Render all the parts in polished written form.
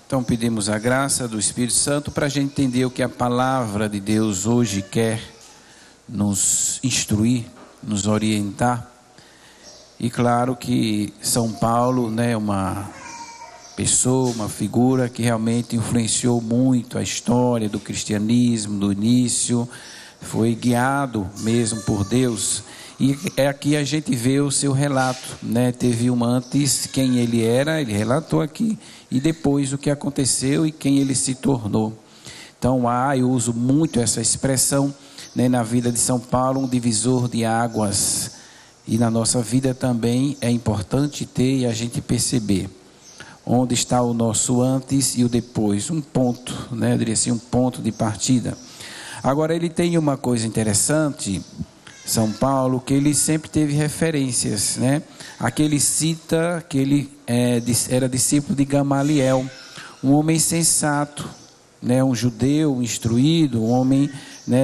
Então pedimos a graça do Espírito Santo para a gente entender o que a palavra de Deus hoje quer nos instruir, nos orientar. E claro que São Paulo, uma pessoa, uma figura que realmente influenciou muito a história do cristianismo, do início, foi guiado mesmo por Deus. E aqui a gente vê o seu relato, Teve antes, quem ele era, ele relatou aqui, e depois o que aconteceu e quem ele se tornou. Então eu uso muito essa expressão, na vida de São Paulo, um divisor de águas. E na nossa vida também é importante ter e a gente perceber onde está o nosso antes e o depois, um ponto, eu diria assim, um ponto de partida. Agora ele tem uma coisa interessante, São Paulo, que ele sempre teve referências, Aqui ele cita que ele era discípulo de Gamaliel, um homem sensato, um judeu instruído, um homem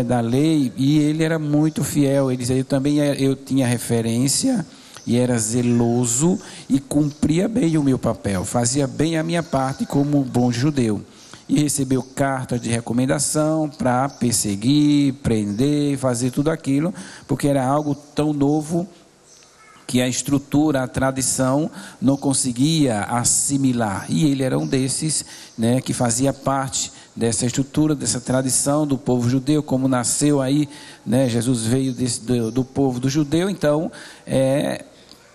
da lei, e ele era muito fiel. Ele dizia, eu tinha referência e era zeloso e cumpria bem o meu papel, fazia bem a minha parte como um bom judeu. E recebeu cartas de recomendação para perseguir, prender, fazer tudo aquilo, porque era algo tão novo que a estrutura, a tradição não conseguia assimilar. E ele era um desses, que fazia parte dessa estrutura, dessa tradição do povo judeu, como nasceu aí, Jesus veio do povo do judeu, então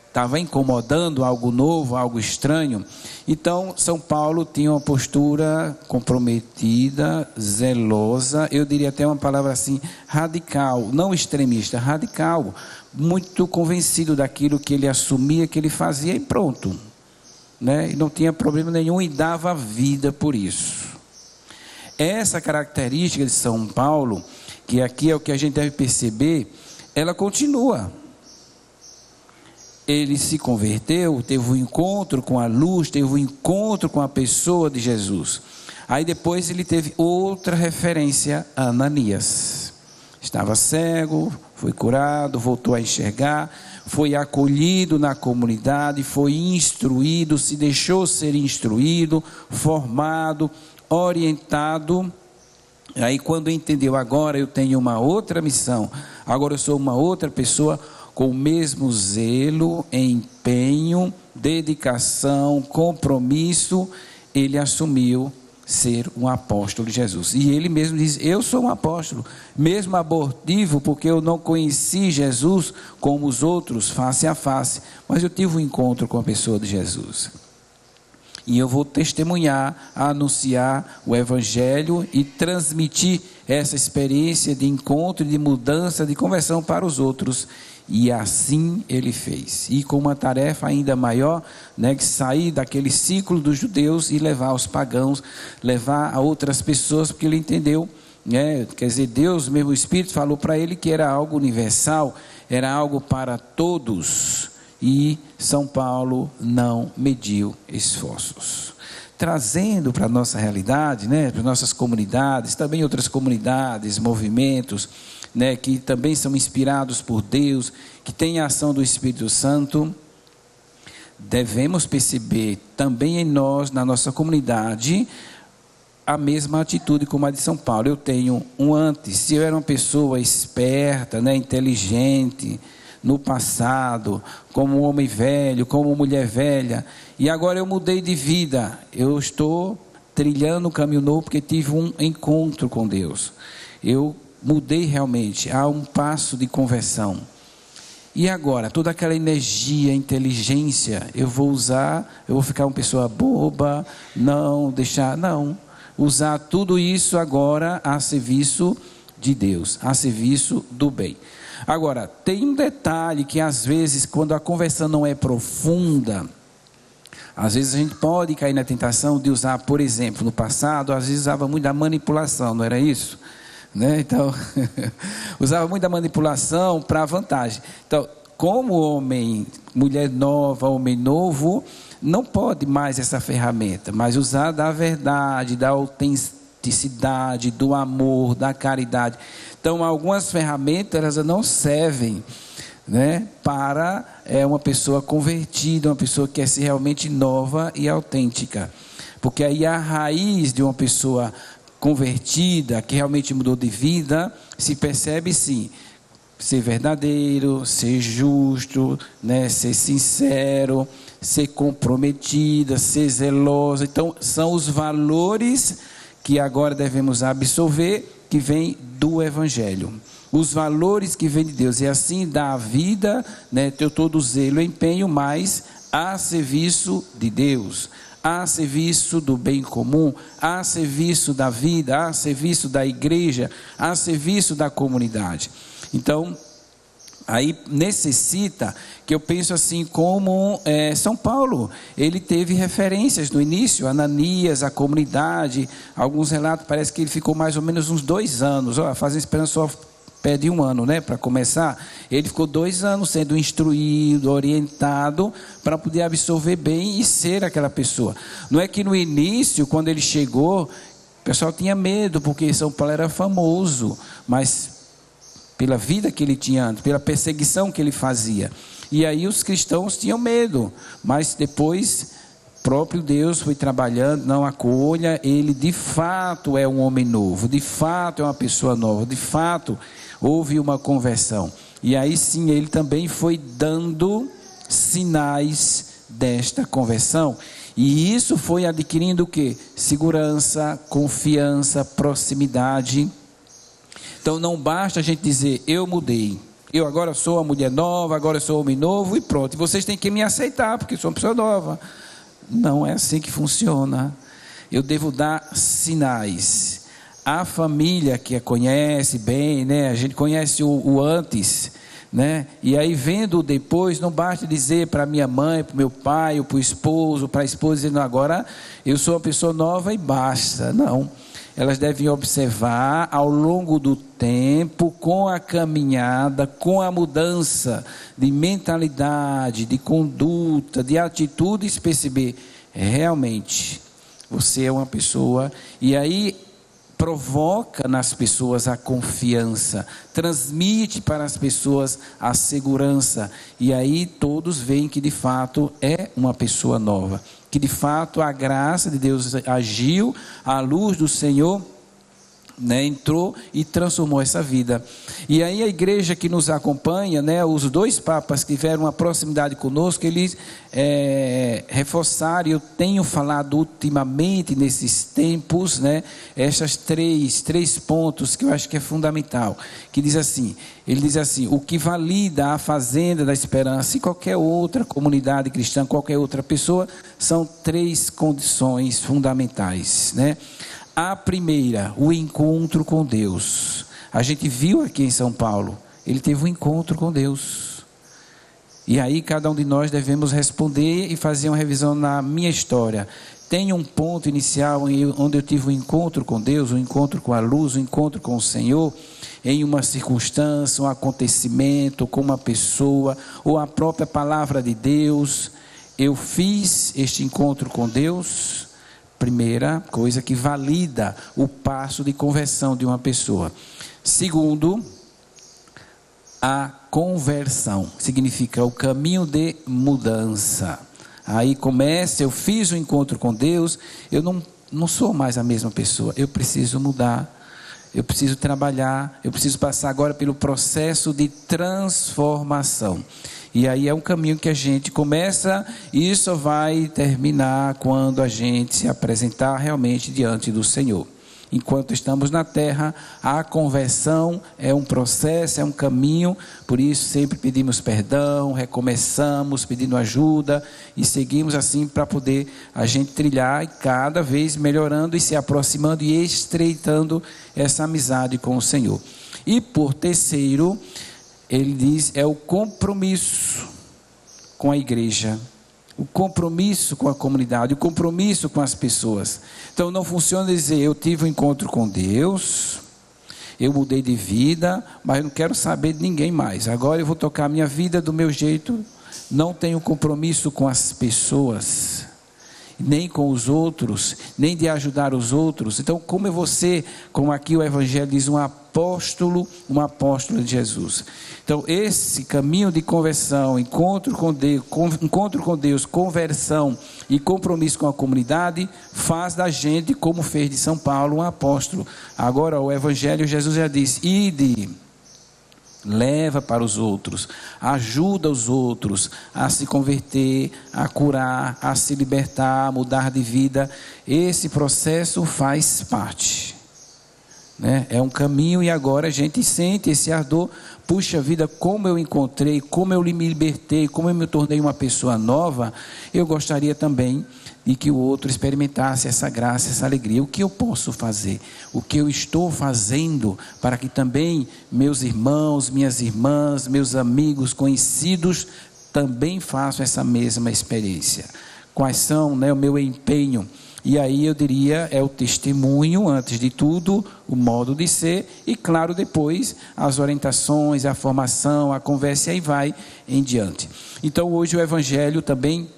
estava incomodando algo novo, algo estranho. Então São Paulo tinha uma postura comprometida, zelosa, eu diria até uma palavra assim, radical, não extremista, radical, muito convencido daquilo que ele assumia, que ele fazia e pronto, E não tinha problema nenhum e dava vida por isso. Essa característica de São Paulo, que aqui é o que a gente deve perceber, ela continua. Ele se converteu, teve um encontro com a luz, teve um encontro com a pessoa de Jesus. Aí depois ele teve outra referência, Ananias. Estava cego, foi curado, voltou a enxergar, foi acolhido na comunidade, foi instruído, se deixou ser instruído, formado, orientado. Aí quando entendeu, agora eu tenho uma outra missão, agora eu sou uma outra pessoa, com o mesmo zelo, empenho, dedicação, compromisso, ele assumiu ser um apóstolo de Jesus. E ele mesmo diz, eu sou um apóstolo, mesmo abortivo, porque eu não conheci Jesus como os outros, face a face, mas eu tive um encontro com a pessoa de Jesus. E eu vou testemunhar, anunciar o Evangelho e transmitir essa experiência de encontro, de mudança, de conversão para os outros. E assim ele fez. E com uma tarefa ainda maior, que sair daquele ciclo dos judeus e levar aos pagãos, levar a outras pessoas, porque ele entendeu, quer dizer, Deus, mesmo o Espírito, falou para ele que era algo universal, era algo para todos. E São Paulo não mediu esforços. Trazendo para a nossa realidade, para nossas comunidades, também outras comunidades, movimentos, que também são inspirados por Deus, que têm a ação do Espírito Santo, devemos perceber também em nós, na nossa comunidade, a mesma atitude como a de São Paulo. Eu tenho um antes, se eu era uma pessoa esperta, inteligente, no passado, como um homem velho, como uma mulher velha, e agora eu mudei de vida, eu estou trilhando um caminho novo, porque tive um encontro com Deus, eu mudei realmente, há um passo de conversão, e agora, toda aquela energia, inteligência, eu vou usar, eu vou ficar uma pessoa boba, usar tudo isso agora a serviço de Deus, a serviço do bem. Agora, tem um detalhe que às vezes, quando a conversão não é profunda, às vezes a gente pode cair na tentação de usar, por exemplo, no passado, às vezes usava muito da manipulação, não era isso? Então, usava muito da manipulação para vantagem. Então, como homem, mulher nova, homem novo, não pode mais essa ferramenta, mas usar da verdade, da autenticidade, do amor, da caridade. Então, algumas ferramentas elas não servem, para uma pessoa convertida, uma pessoa que quer ser realmente nova e autêntica. porque aí a raiz de uma pessoa convertida, que realmente mudou de vida, se percebe sim, ser verdadeiro, ser justo, né? Ser sincero, ser comprometida, ser zelosa. Então são os valores que agora devemos absorver, que vem do Evangelho, os valores que vêm de Deus, e assim dá a vida, né? Ter todo o zelo e empenho, mas a serviço de Deus, a serviço do bem comum, a serviço da vida, a serviço da igreja, a serviço da comunidade. Então, aí necessita, que eu penso assim, como São Paulo, ele teve referências no início, Ananias, a comunidade, alguns relatos, parece que ele ficou mais ou menos uns 2 anos, Fazendo Esperança só pede 1 ano, né, para começar. Ele ficou 2 anos sendo instruído, orientado, para poder absorver bem e ser aquela pessoa. Não é que no início, quando ele chegou, o pessoal tinha medo, porque São Paulo era famoso, mas pela vida que ele tinha antes, pela perseguição que ele fazia. E aí os cristãos tinham medo, mas depois próprio Deus foi trabalhando, não acolha, ele de fato é um homem novo, de fato é uma pessoa nova, de fato houve uma conversão. E aí sim ele também foi dando sinais desta conversão. E isso foi adquirindo o quê? Segurança, confiança, proximidade. Então não basta a gente dizer, eu mudei, eu agora sou uma mulher nova, agora eu sou homem novo e pronto, e vocês têm que me aceitar, porque eu sou uma pessoa nova. Não é assim que funciona. Eu devo dar sinais. A família que a conhece bem, né? A gente conhece o antes, né? E aí vendo o depois, não basta dizer para minha mãe, para o meu pai, ou para o esposo, para a esposa, dizendo agora eu sou uma pessoa nova e basta. Não. Elas devem observar ao longo do tempo, com a caminhada, com a mudança de mentalidade, de conduta, de atitudes, perceber, realmente, você é uma pessoa, e aí provoca nas pessoas a confiança, transmite para as pessoas a segurança, e aí todos veem que de fato é uma pessoa nova, que de fato a graça de Deus agiu, a luz do Senhor, né, entrou e transformou essa vida. E aí a igreja que nos acompanha, né, os 2 papas que tiveram uma proximidade conosco, eles reforçaram, eu tenho falado ultimamente nesses tempos, né, essas três pontos que eu acho que é fundamental, que diz assim, ele diz assim, o que valida a Fazenda da Esperança e qualquer outra comunidade cristã, qualquer outra pessoa, são 3 condições fundamentais, né? A primeira, o encontro com Deus. A gente viu aqui em São Paulo, ele teve um encontro com Deus. E aí cada um de nós devemos responder e fazer uma revisão na minha história. Tem um ponto inicial onde eu tive um encontro com Deus, um encontro com a luz, um encontro com o Senhor, em uma circunstância, um acontecimento, com uma pessoa, ou a própria palavra de Deus. Eu fiz este encontro com Deus. Primeira coisa que valida o passo de conversão de uma pessoa. Segundo, a conversão significa o caminho de mudança. Aí começa, eu fiz o encontro com Deus, eu não sou mais a mesma pessoa, eu preciso mudar, eu preciso trabalhar, eu preciso passar agora pelo processo de transformação. E aí é um caminho que a gente começa e isso vai terminar quando a gente se apresentar realmente diante do Senhor. Enquanto estamos na terra, a conversão é um processo, é um caminho, por isso sempre pedimos perdão, recomeçamos pedindo ajuda e seguimos assim para poder a gente trilhar e cada vez melhorando e se aproximando e estreitando essa amizade com o Senhor. E por terceiro, ele diz, é o compromisso com a igreja, o compromisso com a comunidade, o compromisso com as pessoas. Então não funciona dizer, eu tive um encontro com Deus, eu mudei de vida, mas eu não quero saber de ninguém mais, agora eu vou tocar a minha vida do meu jeito, não tenho compromisso com as pessoas. nem com os outros, nem de ajudar os outros. Então, como é você, como aqui o Evangelho diz, uma apóstola de Jesus. Então, esse caminho de conversão, encontro com Deus, conversão e compromisso com a comunidade, faz da gente, como fez de São Paulo, um apóstolo. Agora, o Evangelho, Jesus já disse: ide, leva para os outros, ajuda os outros a se converter, a curar, a se libertar, a mudar de vida. Esse processo faz parte, né? É um caminho, e agora a gente sente esse ardor. Puxa vida, como eu encontrei, como eu me libertei, como eu me tornei uma pessoa nova. Eu gostaria também de que o outro experimentasse essa graça, essa alegria. O que eu posso fazer? O que eu estou fazendo para que também meus irmãos, minhas irmãs, meus amigos, conhecidos também façam essa mesma experiência? Quais são, né, o meu empenho? E aí eu diria, é o testemunho, antes de tudo, o modo de ser, e claro, depois as orientações, a formação, a conversa, e aí vai em diante. Então hoje o Evangelho também,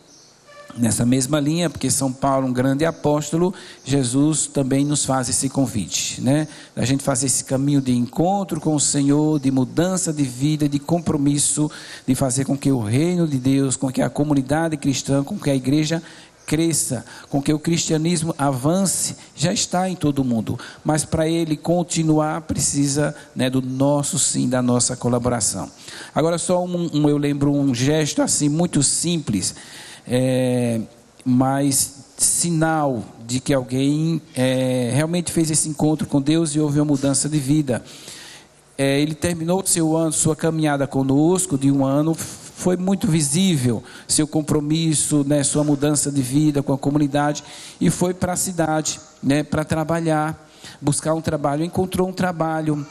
nessa mesma linha, porque São Paulo, um grande apóstolo, Jesus também nos faz esse convite, né? A gente fazer esse caminho de encontro com o Senhor, de mudança de vida, de compromisso, de fazer com que o reino de Deus, com que a comunidade cristã, com que a igreja cresça, com que o cristianismo avance. Já está em todo mundo, mas para ele continuar precisa, né, do nosso sim, da nossa colaboração. Agora só eu lembro um gesto assim muito simples, mas sinal de que alguém realmente fez esse encontro com Deus e houve uma mudança de vida. Ele terminou sua caminhada conosco de um ano. Foi muito visível seu compromisso, né, sua mudança de vida com a comunidade, e foi para a cidade, né, para trabalhar, buscar um trabalho. Encontrou um trabalho,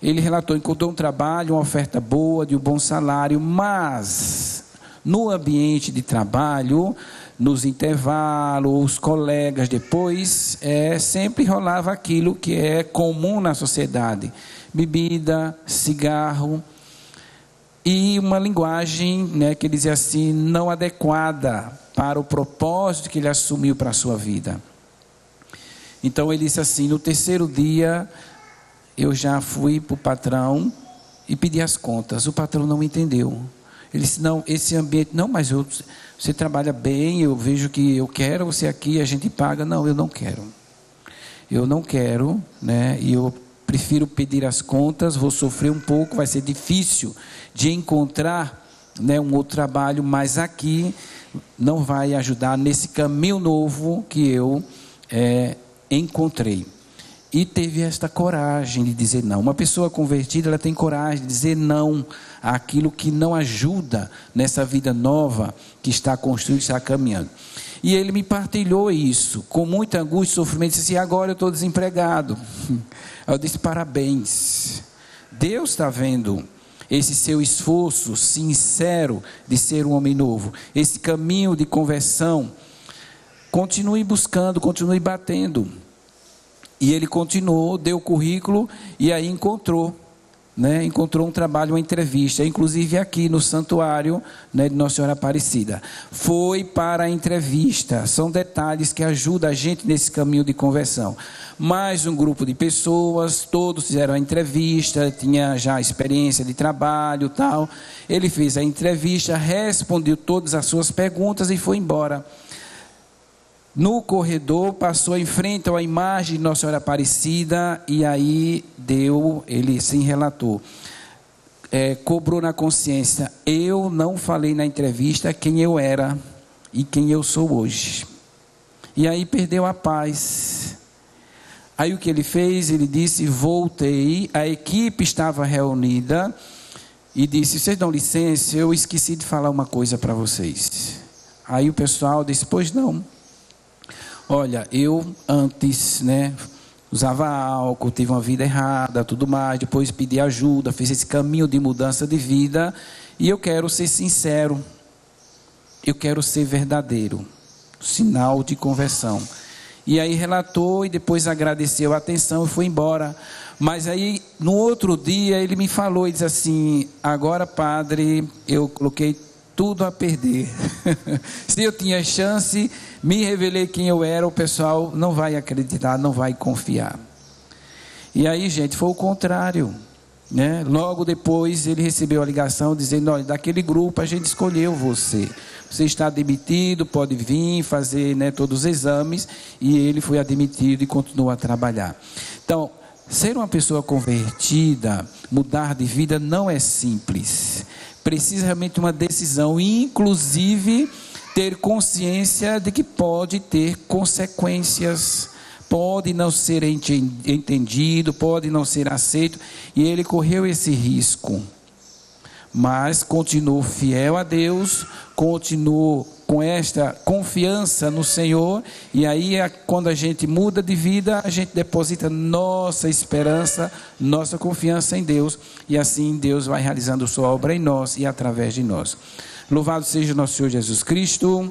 ele relatou, encontrou um trabalho, uma oferta boa, de um bom salário, mas no ambiente de trabalho, nos intervalos, os colegas depois, sempre rolava aquilo que é comum na sociedade: bebida, cigarro, e uma linguagem, né, que dizia assim, não adequada para o propósito que ele assumiu para a sua vida. Então ele disse assim: no terceiro dia eu já fui para o patrão e pedi as contas. O patrão não entendeu. Ele disse: não, esse ambiente, não, mas você trabalha bem, eu vejo que eu quero você aqui, a gente paga. Não, eu não quero, né, e eu prefiro pedir as contas, vou sofrer um pouco, vai ser difícil de encontrar, né, um outro trabalho, mas aqui não vai ajudar nesse caminho novo que eu encontrei. E teve esta coragem de dizer não. Uma pessoa convertida, ela tem coragem de dizer não àquilo que não ajuda nessa vida nova que está construindo, está caminhando. E ele me partilhou isso, com muita angústia e sofrimento. Disse assim: agora eu estou desempregado. Eu disse: parabéns, Deus está vendo esse seu esforço sincero de ser um homem novo, esse caminho de conversão. Continue buscando, continue batendo. E ele continuou, deu o currículo, e aí encontrou um trabalho, uma entrevista, inclusive aqui no santuário, né, de Nossa Senhora Aparecida. Foi para a entrevista. São detalhes que ajudam a gente nesse caminho de conversão. Mais um grupo de pessoas, todos fizeram a entrevista, tinha já experiência de trabalho, tal. Ele fez a entrevista, respondeu todas as suas perguntas e foi embora. No corredor, passou em frente à imagem de Nossa Senhora Aparecida, e aí ele sim relatou, cobrou na consciência: eu não falei na entrevista quem eu era e quem eu sou hoje. E aí perdeu a paz. Aí o que ele fez? Ele disse: voltei, a equipe estava reunida, e disse: vocês dão licença, eu esqueci de falar uma coisa para vocês. Aí o pessoal disse: pois não. Olha, eu antes, né, usava álcool, tive uma vida errada, tudo mais, depois pedi ajuda, fiz esse caminho de mudança de vida, e eu quero ser sincero, eu quero ser verdadeiro, sinal de conversão. E aí relatou e depois agradeceu a atenção e foi embora. Mas aí no outro dia ele me falou e disse assim: agora, padre, eu coloquei tudo a perder. Se eu tinha chance, me revelei quem eu era, o pessoal não vai acreditar, não vai confiar. E aí, gente, foi o contrário, né? Logo depois ele recebeu a ligação dizendo: olha, daquele grupo a gente escolheu você. Você está admitido, pode vir fazer, né, todos os exames. E ele foi admitido e continuou a trabalhar. Então, ser uma pessoa convertida, mudar de vida não é simples. Precisa realmente uma decisão, inclusive ter consciência de que pode ter consequências. Pode não ser entendido, pode não ser aceito. E ele correu esse risco. Mas continuou fiel a Deus, continuou com esta confiança no Senhor. E aí, quando a gente muda de vida, a gente deposita nossa esperança, nossa confiança em Deus. E assim Deus vai realizando sua obra em nós e através de nós. Louvado seja nosso Senhor Jesus Cristo.